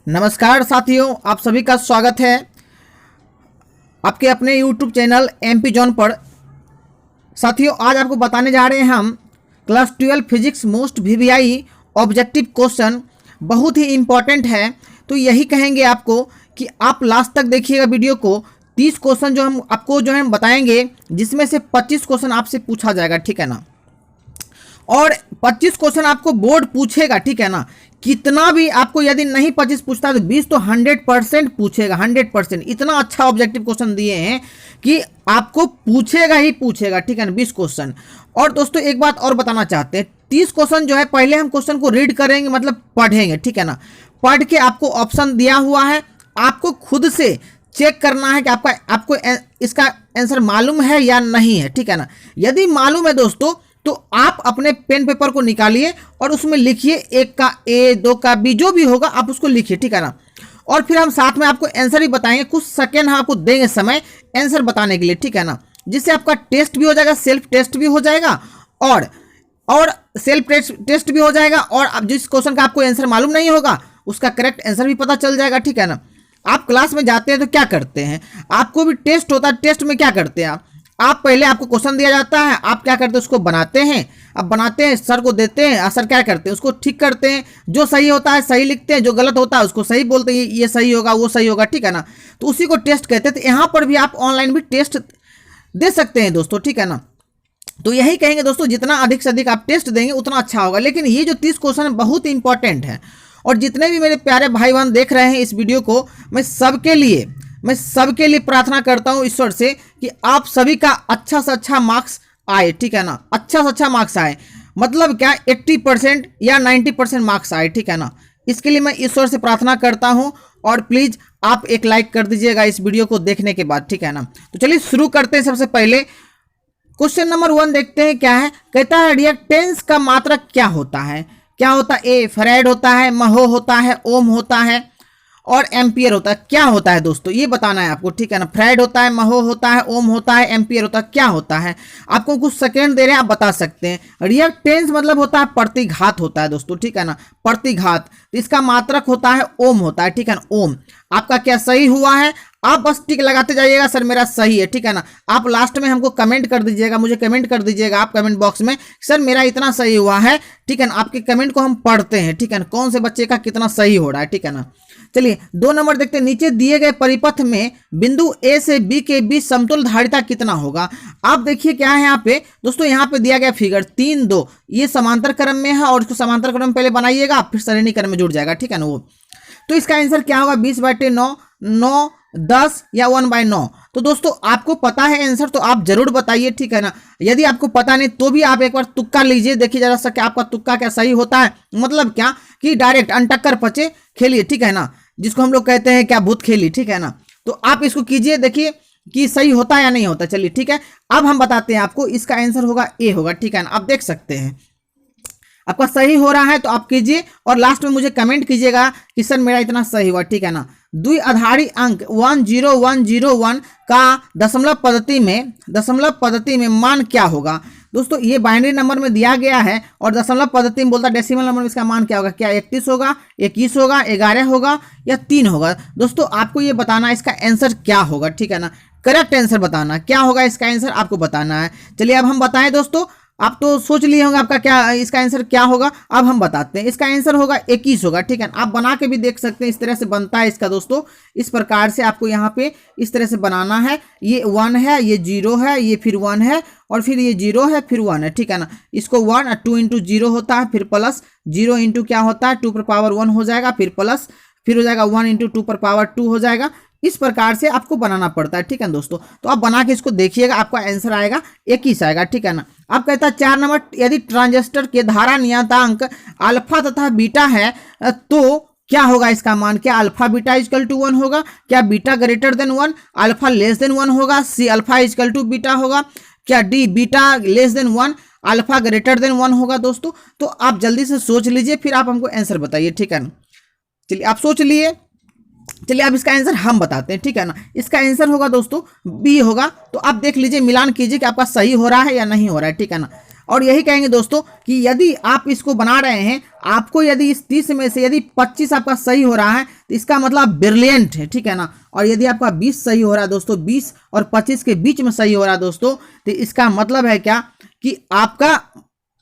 नमस्कार साथियों, आप सभी का स्वागत है आपके अपने YouTube चैनल MP जॉन पर। साथियों, आज आपको बताने जा रहे हैं हम class 12 physics most VVI objective question. बहुत ही इम्पॉर्टेंट है, तो यही कहेंगे आपको कि आप लास्ट तक देखिएगा वीडियो को। 30 क्वेश्चन जो हम आपको बताएंगे, जिसमें से 25 क्वेश्चन आपसे पूछा जाएगा, ठीक है ना। और 25 क्वेश्चन आपको बोर्ड पूछेगा, ठीक है ना। कितना भी आपको यदि नहीं 25 पूछता तो 20 तो 100% पूछेगा, 100%। इतना अच्छा ऑब्जेक्टिव क्वेश्चन दिए हैं कि आपको पूछेगा ही पूछेगा, ठीक है ना, 20 क्वेश्चन। और दोस्तों एक बात और बताना चाहते हैं, 30 क्वेश्चन जो है पहले हम क्वेश्चन को रीड करेंगे, मतलब पढ़ेंगे, ठीक है ना। पढ़ के आपको ऑप्शन दिया हुआ है, आपको खुद से चेक करना है कि आपको इसका आंसर मालूम है या नहीं है, ठीक है ना। यदि मालूम है दोस्तों तो आप अपने पेन पेपर को निकालिए और उसमें लिखिए, एक का ए, दो का बी, जो भी होगा आप उसको लिखिए, ठीक है ना। और फिर हम साथ में आपको आंसर भी बताएंगे, कुछ सेकेंड हम आपको देंगे समय आंसर बताने के लिए, ठीक है ना। जिससे आपका टेस्ट भी हो जाएगा, सेल्फ टेस्ट भी हो जाएगा और सेल्फ टेस्ट भी हो जाएगा। और अब जिस क्वेश्चन का आपको आंसर मालूम नहीं होगा उसका करेक्ट आंसर भी पता चल जाएगा, ठीक है ना। आप क्लास में जाते हैं तो क्या करते हैं, आपको भी टेस्ट होता है, टेस्ट में क्या करते हैं आप पहले आपको क्वेश्चन दिया जाता है, आप क्या करते हैं उसको बनाते हैं। अब बनाते हैं, सर को देते हैं, सर क्या करते हैं उसको ठीक करते हैं। जो सही होता है सही लिखते हैं, जो गलत होता है उसको सही बोलते हैं, ये सही होगा वो सही होगा, ठीक है ना। तो उसी को टेस्ट कहते हैं। तो यहाँ पर भी आप ऑनलाइन भी टेस्ट दे सकते हैं दोस्तों, ठीक है ना। तो यही कहेंगे दोस्तों, जितना अधिक से अधिक आप टेस्ट देंगे उतना अच्छा होगा। लेकिन ये जो 30 क्वेश्चन है बहुत इंपॉर्टेंट है, और जितने भी मेरे प्यारे भाई बहन देख रहे हैं इस वीडियो को, मैं सबके लिए प्रार्थना करता हूँ ईश्वर से कि आप सभी का अच्छा से अच्छा मार्क्स आए, ठीक है ना। अच्छा से अच्छा मार्क्स आए, मतलब क्या 80% या 90% मार्क्स आए, ठीक है ना। इसके लिए मैं ईश्वर से प्रार्थना करता हूँ। और प्लीज़ आप एक लाइक कर दीजिएगा इस वीडियो को देखने के बाद, ठीक है ना। तो चलिए शुरू करते हैं। सबसे पहले क्वेश्चन नंबर 1 देखते हैं क्या है। कहता है रिएक्टेंस का मात्रक क्या होता है। क्या होता है? ए फैराड होता है, महो होता है, ओम होता है और एम्पियर होता है। क्या होता है दोस्तों ये बताना है आपको, ठीक है ना। फैराड होता है, महो होता है, ओम होता है, एम्पियर होता है। क्या होता है आपको कुछ सेकेंड दे रहे हैं, आप बता सकते हैं। रिएक्टेंस मतलब होता है प्रतिघात होता है दोस्तों, ठीक है ना, प्रतिघात। इसका मात्रक होता है ओम होता है, ठीक है ना, ओम। आपका क्या सही हुआ है, आप बस टिक लगाते जाइएगा, सर मेरा सही है, ठीक है ना। आप लास्ट में हमको कमेंट कर दीजिएगा, मुझे कमेंट कर दीजिएगा आप कमेंट बॉक्स में, सर मेरा इतना सही हुआ है, ठीक है ना। आपके कमेंट को हम पढ़ते हैं, ठीक है ना, कौन से बच्चे का कितना सही हो रहा है, ठीक है ना। चलिए 2 नंबर देखते हैं। नीचे दिए गए परिपथ में बिंदु ए से बी के बीच समतुल्य धारिता कितना होगा। आप देखिए क्या है यहाँ पे दोस्तों, यहाँ पे दिया गया फिगर 3, 2, ये समांतर क्रम में है और इसको समांतर क्रम में पहले बनाइएगा, फिर श्रेणी क्रम में जुड़ जाएगा, ठीक है ना वो। तो इसका आंसर क्या होगा, 20/9, 9, 10 या 1/9। तो दोस्तों आपको पता है आंसर तो आप जरूर बताइए, ठीक है ना। यदि आपको पता नहीं तो भी आप एक बार तुक्का लीजिए, देखिए जरा सा कि आपका तुक्का क्या सही होता है। मतलब क्या कि डायरेक्ट अनटक्कर पचे खेलिए, ठीक है ना, जिसको हम लोग कहते हैं क्या भूत खेली, ठीक है ना। तो आप इसको कीजिए, देखिए कि सही होता है या नहीं होता। चलिए ठीक है, अब हम बताते हैं आपको। इसका आंसर होगा ए होगा, ठीक है ना। आप देख सकते हैं आपका सही हो रहा है तो आप कीजिए और लास्ट में मुझे कमेंट कीजिएगा कि सर मेरा इतना सही हुआ, ठीक है ना। द्विआधारी अंक 10101 का दशमलव पद्धति में मान क्या होगा। दोस्तों ये बाइनरी नंबर में दिया गया है और दशमलव पद्धति में बोलता है डेसिमल नंबर में इसका मान क्या होगा। क्या 31 होगा, 21 होगा, 11 होगा या 3 होगा। दोस्तों आपको ये बताना है इसका आंसर क्या होगा, ठीक है ना। करेक्ट आंसर बताना क्या होगा, इसका आंसर आपको बताना है। चलिए अब हम बताएं दोस्तों, आप तो सोच लिए होंगे आपका क्या इसका आंसर क्या होगा। अब हम बताते हैं, इसका आंसर होगा 21 होगा, ठीक है। आप बना के भी देख सकते हैं, इस तरह से बनता है इसका दोस्तों। इस प्रकार से आपको यहाँ पे इस तरह से बनाना है। ये 1 है, ये 0 है, ये फिर 1 है और फिर ये 0 है, फिर 1 है, ठीक है ना। इसको 1 2 इंटू 0 होता है, फिर प्लस 0 इंटू क्या होता है 2 पर पावर 1 हो जाएगा, फिर प्लस फिर हो जाएगा 1 इंटू 2 पर पावर 2 हो जाएगा। इस प्रकार से आपको बनाना पड़ता है, ठीक है दोस्तों। तो आप बना के इसको देखिएगा, आपका आंसर आएगा 21 आएगा, ठीक है ना। आप कहता है 4 नंबर, यदि ट्रांजिस्टर के धारा नियतांक अल्फा तथा बीटा है तो क्या होगा इसका मान। क्या अल्फा बीटा इजकल टू 1 होगा, क्या beta greater than 1, alpha less than 1 होगा, C alpha equal to beta होगा, क्या D beta less than 1, alpha greater than 1 होगा। दोस्तों तो आप जल्दी से सोच लीजिए, फिर आप हमको आंसर बताइए, ठीक है ना। चलिए आप सोच लिए, चलिए अब इसका आंसर हम बताते हैं, ठीक है ना। इसका आंसर होगा दोस्तों बी होगा। तो आप देख लीजिए, मिलान कीजिए कि आपका सही हो रहा है या नहीं हो रहा है, ठीक है ना। और यही कहेंगे दोस्तों कि यदि आप इसको बना रहे हैं, आपको यदि इस 30 में से यदि 25 आपका सही हो रहा है तो इसका मतलब ब्रिलियंट है, ठीक है ना। और यदि आपका 20 सही हो रहा है दोस्तों, 20 और 25 के बीच में सही हो रहा है दोस्तों, तो इसका मतलब है क्या कि आपका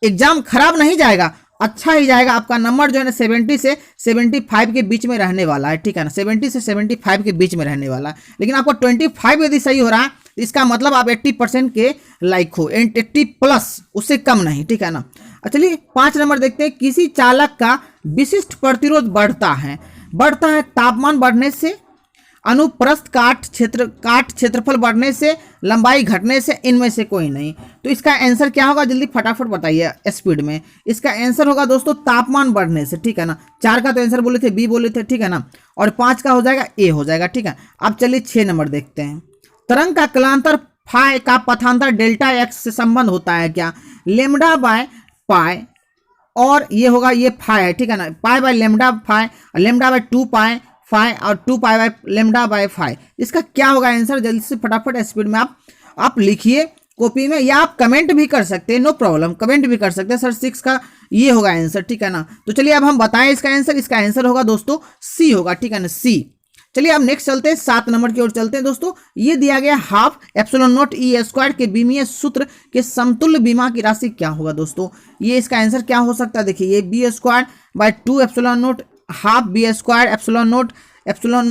एग्जाम खराब नहीं जाएगा, अच्छा ही जाएगा। आपका नंबर जो है ना 70 से 75 के बीच में रहने वाला है, ठीक है ना, 70 से 75 के बीच में रहने वाला है। लेकिन आपको 25 यदि सही हो रहा है तो इसका मतलब आप 80% के लाइक हो, 80 प्लस, उससे कम नहीं, ठीक है ना। चलिए 5 नंबर देखते हैं। किसी चालक का विशिष्ट प्रतिरोध बढ़ता है तापमान बढ़ने से, अनुप्रस्थ काट क्षेत्रफल बढ़ने से, लंबाई घटने से, इनमें से कोई नहीं। तो इसका आंसर क्या होगा, जल्दी फटाफट बताइए स्पीड में। इसका आंसर होगा दोस्तों तापमान बढ़ने से, ठीक है ना। 4 का तो आंसर बोले थे, बी बोले थे, ठीक है ना। और 5 का हो जाएगा ए हो जाएगा, ठीक है। अब चलिए 6 नंबर देखते हैं। तरंग का कलांतर फाई का पथांतर डेल्टा एक्स से संबंध होता है क्या, लेमडा बाय पाई, और ये होगा ये फाई है, ठीक है ना, pi by lambda phi, lambda by 2 pi phi, और 2 pi by lambda by phi. इसका क्या होगा आंसर, जल्दी से फटाफट स्पीड में आप लिखिए कॉपी में, या आप कमेंट भी कर सकते हैं, नो प्रॉब्लम, कमेंट भी कर सकते हैं सर। 6 का ये होगा आंसर, ठीक है ना। तो चलिए अब हम बताएं इसका आंसर। इसका आंसर होगा दोस्तों सी होगा, ठीक है ना, सी। चलिए अब नेक्स्ट चलते हैं, 7 नंबर की ओर चलते हैं दोस्तों। ये दिया गया half epsilon not E square के बीमीय सूत्र के समतुल्य बीमा की राशि क्या होगा दोस्तों। ये इसका आंसर क्या हो सकता है, देखिए ये B square by 2 epsilon naught half B square epsilon naught epsilon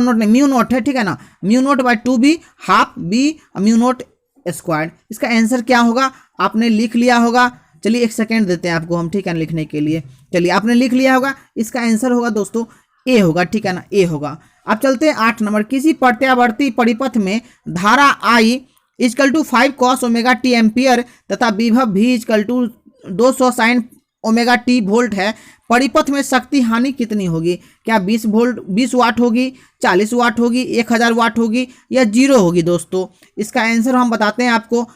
naught नहीं, म्यू नॉट है, ठीक है ना, mu naught by 2 B half B mu naught square. इसका आंसर क्या होगा, आपने लिख लिया होगा। चलिए 1 सेकेंड देते हैं आपको हम, ठीक है, लिखने के लिए। चलिए आपने लिख लिया होगा, इसका आंसर होगा दोस्तों ए होगा, ठीक है ना, ए होगा। अब चलते हैं 8 नंबर। किसी प्रत्यावर्ती परिपथ में धारा I = 5 cos omega T ampere तथा विभव V = 200 sin omega T volt है, परिपथ में शक्ति हानि कितनी होगी, क्या 20 वाट होगी, 40 वाट होगी, 1000 वाट होगी, या 0 होगी दोस्तों। इसका आंसर हम बताते हैं आपको।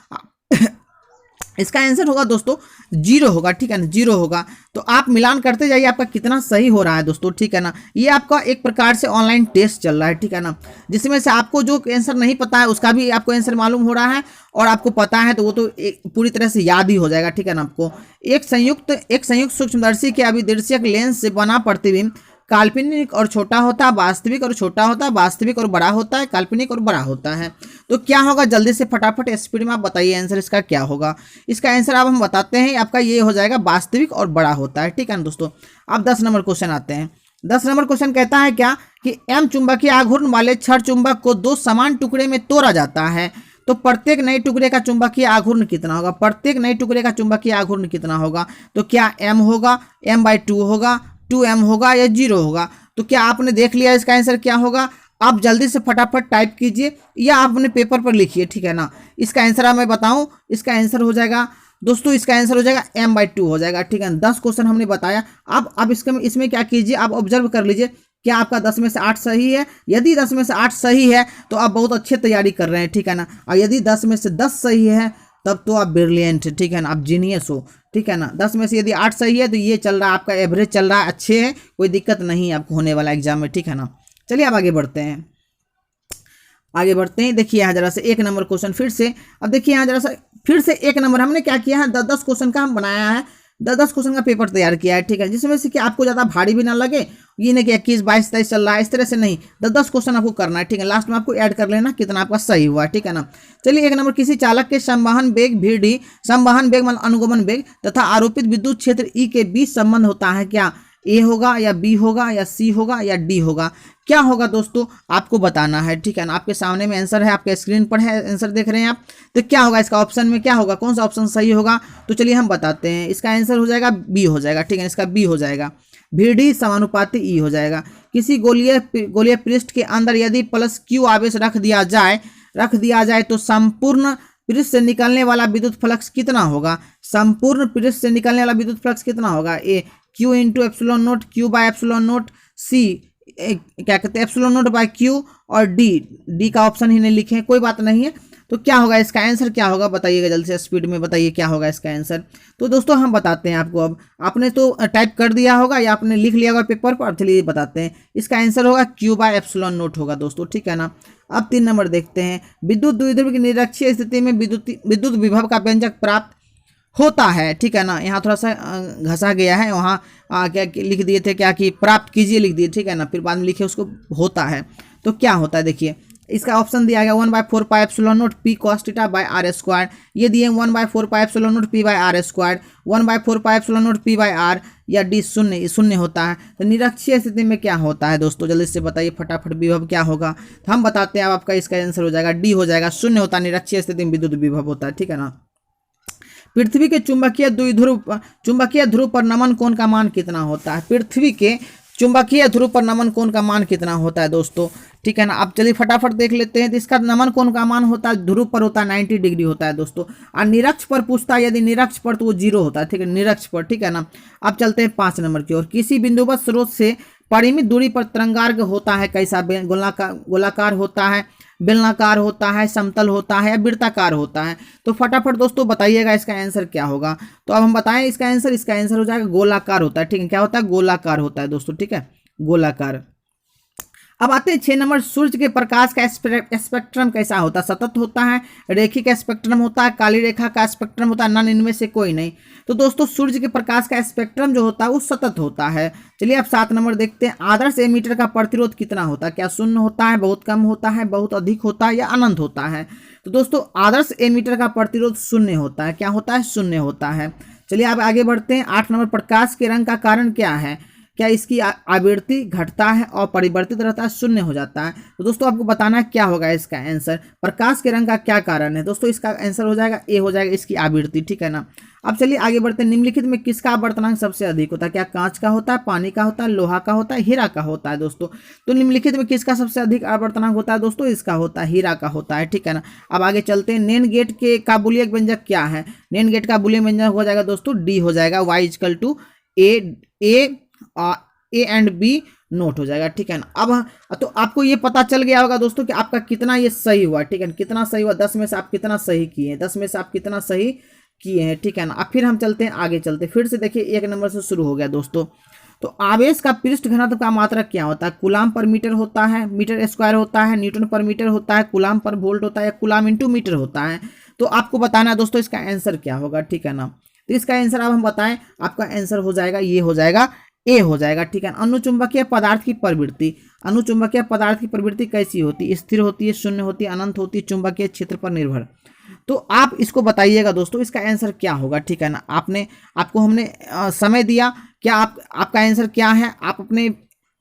इसका आंसर होगा दोस्तों 0 होगा, ठीक है ना, 0 होगा। तो आप मिलान करते जाइए आपका कितना सही हो रहा है दोस्तों, ठीक है ना। ये आपका एक प्रकार से ऑनलाइन टेस्ट चल रहा है, ठीक है ना, जिसमें से आपको जो आंसर नहीं पता है उसका भी आपको आंसर मालूम हो रहा है, और आपको पता है तो वो तो पूरी तरह से याद ही हो जाएगा, ठीक है ना। आपको एक संयुक्त सूक्ष्मदर्शी के अभिदर्शक लेंस से बना प्रतिबिंब काल्पनिक और छोटा होता है, वास्तविक और छोटा होता है, वास्तविक और बड़ा होता है, काल्पनिक और बड़ा होता है। तो क्या होगा, जल्दी से फटाफट स्पीड में आप बताइए आंसर इसका क्या होगा। इसका आंसर अब हम बताते हैं, आपका ये हो जाएगा वास्तविक और बड़ा होता है, ठीक है ना दोस्तों। अब 10 नंबर क्वेश्चन आते हैं। 10 नंबर क्वेश्चन कहता है क्या कि एम चुंबकीय आघूर्ण वाले छड़ चुंबक को 2 समान टुकड़े में तोड़ा जाता है, तो प्रत्येक नए टुकड़े का चुंबकीय आघूर्ण कितना होगा, प्रत्येक नए टुकड़े का चुंबकीय आघूर्ण कितना होगा। तो क्या m होगा, m/2 होगा, 2m होगा, या 0 होगा। तो क्या आपने देख लिया इसका आंसर क्या होगा, आप जल्दी से फटाफट टाइप कीजिए या आप अपने पेपर पर लिखिए, ठीक है ना। इसका आंसर मैं बताऊं, इसका आंसर हो जाएगा दोस्तों, इसका आंसर हो जाएगा m/2 हो जाएगा, ठीक है। 10 क्वेश्चन हमने बताया। अब इसमें क्या कीजिए, आप ऑब्जर्व कर लीजिए क्या आपका 10 में से 8 सही है। यदि 10 में से 8 सही है तो आप बहुत अच्छी तैयारी कर रहे हैं, ठीक है ना। और यदि 10 में से 10 सही है तब तो आप ब्रिलियंट, ठीक है ना, आप जीनियस हो, ठीक है ना। 10 में से यदि 8 सही है तो ये चल रहा है, आपका एवरेज चल रहा है, अच्छे है, कोई दिक्कत नहीं आपको होने वाला एग्जाम में, ठीक है ना। चलिए अब आगे बढ़ते हैं, देखिए यहाँ जरा से 1 नंबर क्वेश्चन फिर से। अब देखिए यहाँ जरा सा फिर से 1 नंबर हमने क्या किया है, 10 क्वेश्चन का हम बनाया है, 10 क्वेश्चन का पेपर तैयार किया है, ठीक है, जिसमें से कि आपको ज़्यादा भारी भी ना लगे, ये नहीं कि 21, 22, 23 चल रहा है, इस तरह से नहीं, 10 क्वेश्चन आपको करना है, ठीक है। लास्ट में आपको ऐड कर लेना कितना आपका सही हुआ है, ठीक है ना। चलिए 1 नंबर, किसी चालक के संवहन वेग VD, संवहन वेग मतलब अनुगमन वेग तथा आरोपित विद्युत क्षेत्र E के बीच संबंध होता है, क्या A होगा, या B होगा, या C होगा, या D होगा। क्या होगा दोस्तों, आपको बताना है, ठीक है ना। आपके सामने में आंसर है, आपके स्क्रीन पर है, आंसर देख रहे हैं आप। तो क्या होगा इसका ऑप्शन में, क्या होगा, कौन सा ऑप्शन सही होगा, तो चलिए हम बताते हैं। इसका आंसर हो जाएगा B हो जाएगा, ठीक है, इसका B हो जाएगा। VD समानुपाती E हो जाएगा। किसी गोलीय पृष्ठ के अंदर यदि +Q आवेश रख दिया जाए तो संपूर्ण पृष्ठ से निकलने वाला विद्युत फ्लक्स कितना होगा, संपूर्ण पृष्ठ से निकलने वाला विद्युत फ्लक्स कितना होगा, A Q × epsilon note, Q by epsilon note, C क्या कहते हैं एप्सिलॉन नोट बाय Q, और D का ऑप्शन ही नहीं लिखे, कोई बात नहीं है। तो क्या होगा इसका आंसर, क्या होगा बताइएगा, जल्दी से स्पीड में बताइए क्या होगा इसका आंसर। तो दोस्तों हम बताते हैं आपको। अब आपने तो टाइप कर दिया होगा या आपने लिख लिया होगा पेपर पर, चलिए बताते हैं। इसका आंसर होगा Q बाय एप्सिलॉन नोट होगा दोस्तों, ठीक है ना। अब 3 नंबर देखते हैं, विद्युत द्विध्रुव की निरक्षीय स्थिति में विद्युत विभव का व्यंजक प्राप्त होता है। ठीक है ना, यहाँ थोड़ा सा घसा गया है, वहाँ क्या लिख दिए थे क्या कि प्राप्त कीजिए लिख दिए, ठीक है ना, फिर बाद में लिखे उसको होता है। तो क्या होता है देखिए, इसका ऑप्शन दिया गया 1/4 pi epsilon naught P cos theta by R square, ये दिए 1/4 pi epsilon naught P by R square, 1/4 pi epsilon naught P by R, या डी शून्य होता है। तो निरक्षीय स्थिति में क्या होता है दोस्तों, जल्दी से बताइए फटाफट, विभव क्या होगा। तो हम बताते हैं, अब आपका इसका आंसर हो जाएगा डी हो जाएगा, शून्य होता है, निरक्षीय स्थिति में विद्युत विभव होता है। ठीक है ना। पृथ्वी के चुंबकीय ध्रुव पर नमन कोण का मान कितना होता है, पृथ्वी के चुंबकीय ध्रुव पर नमन कोण का मान कितना होता है दोस्तों। ठीक है ना, अब चलिए फटाफट देख लेते हैं। तो इसका नमन कोण का मान होता है, ध्रुव पर होता है 90 डिग्री होता है दोस्तों, और निरक्ष पर पूछता है, यदि निरक्ष पर तो वो 0 होता है। ठीक है, निरक्ष पर। ठीक है ना। अब चलते हैं 5 नंबर की ओर। किसी बिंदुवत स्रोत से परिमित दूरी पर तरंगार्घ होता है कैसा, गोलाकार होता है, बेलनाकार होता है, समतल होता है, या वृत्ताकार होता है। तो फटाफट दोस्तों बताइएगा इसका आंसर क्या होगा। तो अब हम बताएं इसका आंसर हो जाएगा गोलाकार होता है। ठीक है, क्या होता है, गोलाकार होता है दोस्तों। ठीक है, गोलाकार। अब आते हैं 6 नंबर, सूर्य के प्रकाश का स्पेक्ट्रम कैसा होता है, सतत होता है, रेखिक स्पेक्ट्रम होता है, काली रेखा का स्पेक्ट्रम होता है, नन इनमें से कोई नहीं। तो दोस्तों सूर्य के प्रकाश का स्पेक्ट्रम जो होता है वो सतत होता है। चलिए अब 7 नंबर देखते हैं, आदर्श एमीटर का प्रतिरोध कितना होता है, क्या शून्य होता है, बहुत कम होता है, बहुत अधिक होता है, या अनंत होता है। तो दोस्तों आदर्श एमीटर का प्रतिरोध शून्य होता है, क्या होता है, शून्य होता है। चलिए अब आगे बढ़ते हैं। 8 नंबर, प्रकाश के रंग का कारण क्या है, क्या इसकी आवृत्ति घटता है और परिवर्तित रहता है, शून्य हो जाता है। तो दोस्तों आपको बताना है क्या होगा इसका आंसर, प्रकाश के रंग का क्या कारण है दोस्तों। इसका आंसर हो जाएगा ए हो जाएगा, इसकी आवृत्ति। ठीक है ना। अब चलिए आगे बढ़ते हैं। निम्नलिखित में किसका आवर्तनांक सबसे अधिक होता है, क्या कांच का होता है, पानी का होता है, लोहा का होता है, हीरा का होता है दोस्तों। तो निम्नलिखित में किसका सबसे अधिक आवर्तनांक होता है दोस्तों, इसका होता है, हीरा का होता है। ठीक है ना। अब आगे चलते हैं। नैन गेट के का बूलियन व्यंजक क्या है, नैन गेट का बूलियन व्यंजक हो जाएगा दोस्तों डी हो जाएगा, ए एंड बी नोट हो जाएगा। ठीक है ना। अब तो आपको ये पता चल गया होगा दोस्तों कि आपका कितना ये सही हुआ। ठीक है, कितना सही हुआ, 10 में से आप कितना सही किए हैं, 10 में से आप कितना सही किए हैं। ठीक है ना। अब फिर हम चलते हैं आगे, चलते फिर से देखिए 1 नंबर से शुरू हो गया दोस्तों। तो आवेश का पृष्ठ घनत्व का मात्रक क्या होता है, कूलाम पर मीटर होता है, मीटर स्क्वायर होता है, न्यूटन पर मीटर होता है, कूलाम पर वोल्ट होता है, या कूलाम इंटू मीटर होता है। तो आपको बताना है दोस्तों इसका आंसर क्या होगा। ठीक है ना। तो इसका आंसर अब हम बताएं, आपका आंसर हो जाएगा, ये हो जाएगा, ए हो जाएगा। ठीक है। अनुचुंबकीय पदार्थ की प्रवृत्ति, अनुचुंबकीय पदार्थ की प्रवृत्ति कैसी होती है, स्थिर होती है, शून्य होती है, अनंत होती है, चुंबकीय क्षेत्र पर निर्भर। तो आप इसको बताइएगा दोस्तों, इसका आंसर क्या होगा। ठीक है ना। आपको हमने समय दिया, क्या आपका आंसर क्या है, आप अपने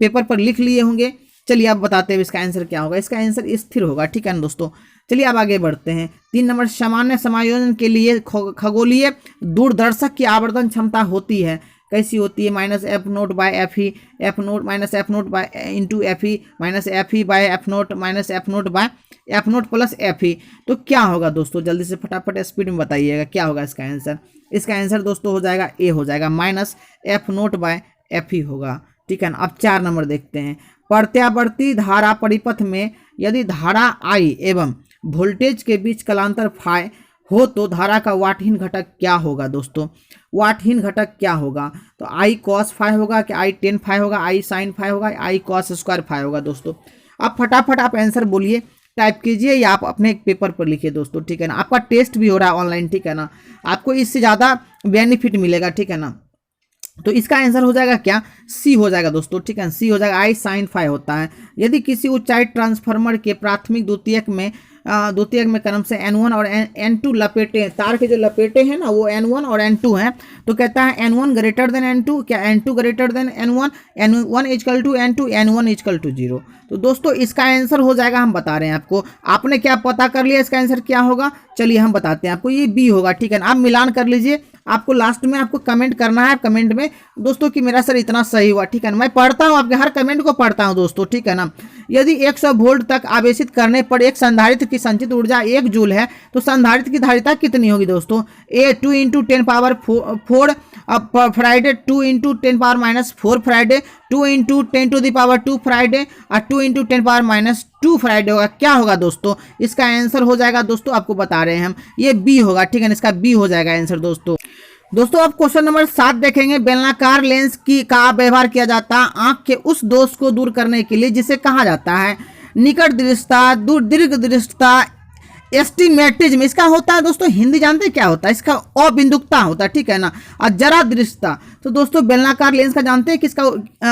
पेपर पर लिख लिए होंगे। चलिए आप बताते हैं इसका आंसर क्या होगा, इसका आंसर स्थिर होगा। ठीक है ना दोस्तों। चलिए अब आगे बढ़ते हैं। 3 नंबर, सामान्य समायोजन के लिए खगोलीय दूरदर्शक की आवर्धन क्षमता होती है, कैसी होती है, -f0 by F E, f0 -f0 by into F E, -f E by f0 -f0 by f0 plus F E. तो क्या होगा दोस्तों, जल्दी से फटाफट स्पीड में बताइएगा क्या होगा इसका आंसर। इसका आंसर दोस्तों हो जाएगा ए हो जाएगा, -f0 बाय एफ ई होगा। ठीक है ना। अब 4 नंबर देखते हैं। प्रत्यावर्ती धारा परिपथ में यदि धारा आई एवं वोल्टेज के बीच कलांतर फाई हो तो धारा का वाटहीन घटक क्या होगा दोस्तों, वाटहीन घटक क्या होगा। तो आई कॉस फाई होगा, क्या आई टेन फाई होगा, आई साइन फाई होगा, आई कॉस स्क्वायर फाई होगा दोस्तों। अब फटाफट आप आंसर बोलिए, टाइप कीजिए या आप अपने पेपर पर लिखिए दोस्तों। ठीक है ना। आपका टेस्ट भी हो रहा है ऑनलाइन। ठीक है ना। आपको इससे ज़्यादा बेनिफिट मिलेगा। ठीक है ना। तो इसका आंसर हो जाएगा क्या, सी हो जाएगा दोस्तों। ठीक है, सी हो जाएगा, आई साइन फाई होता है। यदि किसी ऊंचाई ट्रांसफार्मर के प्राथमिक द्वितीयक में क्रम से N1 और N2 लपेटे हैं, तार के जो लपेटे हैं ना वो N1 और N2 हैं। तो कहता है N1 ग्रेटर देन N2, क्या N2 greater than N1, N1 equal to N2, N1 equal to 0। तो दोस्तों इसका आंसर हो जाएगा, हम बता रहे हैं आपको, आपने क्या पता कर लिया इसका आंसर क्या होगा। चलिए हम बताते हैं आपको, ये बी होगा। ठीक है ना। आप मिलान कर लीजिए, आपको लास्ट में आपको कमेंट करना है, कमेंट में दोस्तों कि मेरा सर इतना सही हुआ। ठीक है ना। मैं पढ़ता हूँ, आपके हर कमेंट को पढ़ता हूँ दोस्तों। ठीक है ना। यदि 100 वोल्ट तक आवेशित करने पर एक संधारित्र की संचित ऊर्जा 1 जूल है तो संधारित्र की धारिता कितनी होगी दोस्तों। ए 2 × 10⁴ फ्राइडे, 2 × 10⁻⁴ फ्राइडे, 2 × 10⁻² फ्राइडे और 2 × 10⁻² फ्राइडे होगा। क्या होगा दोस्तों, इसका आंसर हो जाएगा दोस्तों, आपको बता रहे हैं हम, ये बी होगा। ठीक है ना। इसका बी हो जाएगा आंसर दोस्तों। अब क्वेश्चन नंबर 7 देखेंगे। बेलनाकार लेंस का व्यवहार किया जाता है आंख के उस दोष को दूर करने के लिए जिसे कहा जाता है निकट दृष्टता, दूर दीर्घ दृष्टता, एस्टिमेटिज्म इसका होता है दोस्तों, हिंदी जानते हैं क्या होता है, इसका अबिंदुकता होता है, ठीक है ना। और जरा दृष्टता तो दोस्तों बेलनाकार लेंस का जानते हैं किसका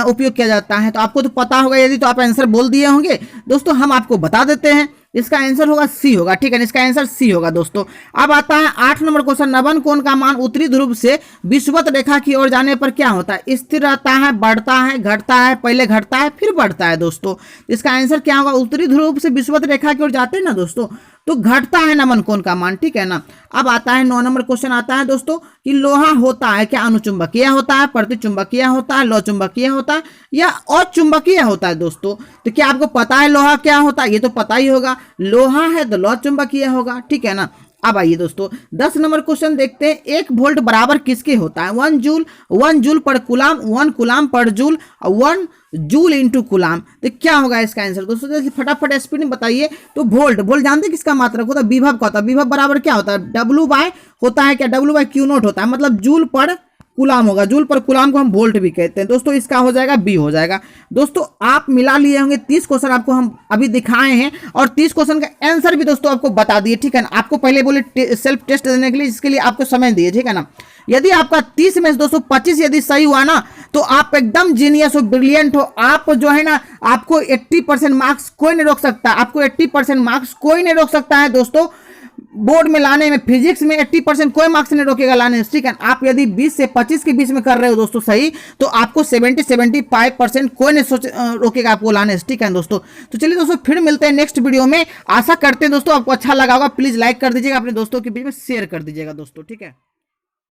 उपयोग किया जाता है, तो आपको तो पता होगा, यदि तो आप आंसर बोल दिए होंगे दोस्तों, हम आपको बता देते हैं, इसका आंसर होगा सी होगा, ठीक है ना, इसका आंसर सी होगा दोस्तों। अब आता है 8 नंबर क्वेश्चन, नवन कोण का मान उत्तरी ध्रुव से विषुवत रेखा की ओर जाने पर क्या होता है, स्थिर रहता है, बढ़ता है, घटता है, पहले घटता है फिर बढ़ता है दोस्तों। इसका आंसर क्या होगा, उत्तरी ध्रुव से विषुवत रेखा की ओर जाते हैं ना दोस्तों, तो घटता है नमन कोण का मान, ठीक है ना। अब आता है 9 नंबर क्वेश्चन आता है दोस्तों कि लोहा होता है क्या अनुचुंबकीय होता है, प्रतिचुंबकीय होता है, लौचुंबकीय होता है या अचुंबकीय होता है दोस्तों। तो क्या आपको पता है लोहा क्या होता है, ये तो पता ही होगा, लोहा है तो लौचुंबकीय होगा, ठीक है ना। अब आइए दोस्तों 10 नंबर क्वेश्चन देखते हैं, 1 वोल्ट बराबर किसके होता है, 1 जूल पर कुलाम, 1 कुलाम पर जूल, 1 जूल इंटू कुलाम। तो क्या होगा इसका आंसर दोस्तों, जैसे फटाफट स्पीड में बताइए। तो वोल्ट जानते हैं किसका मात्रक होता है, विभव का होता है, विभव बराबर क्या होता है, W बाय होता है क्या, W बाय क्यू नॉट होता है, मतलब जूल पर कुलाम होगा, जूल पर कुलाम को हम वोल्ट भी कहते हैं दोस्तों। इसका हो जाएगा बी हो जाएगा दोस्तों। आप मिला लिए होंगे 30 क्वेश्चन आपको हम अभी दिखाए हैं और 30 क्वेश्चन का आंसर भी दोस्तों आपको बता दिए, ठीक है ना। आपको पहले बोले सेल्फ टेस्ट देने के लिए, इसके लिए आपको समय दिए, ठीक है ना। यदि आपका 30 में दोस्तों 25 यदि सही हुआ ना, तो आप एकदम जीनियस हो, ब्रिलियंट हो, आप जो है ना, आपको 80% मार्क्स कोई नहीं रोक सकता, आपको 80% मार्क्स कोई नहीं रोक सकता है दोस्तों बोर्ड में लाने में। फिजिक्स में 80% कोई मार्क्स नहीं रोकेगा लाने में, ठीक है। आप यदि 20 से 25 के बीच में कर रहे हो दोस्तों सही, तो आपको 75% कोई नहीं रोकेगा आपको लाने से, ठीक है दोस्तों। तो चलिए दोस्तों फिर मिलते हैं नेक्स्ट वीडियो में। आशा करते हैं दोस्तों आपको अच्छा लगा होगा, प्लीज लाइक कर दीजिएगा, अपने दोस्तों के बीच में शेयर कर दीजिएगा दोस्तों, ठीक है।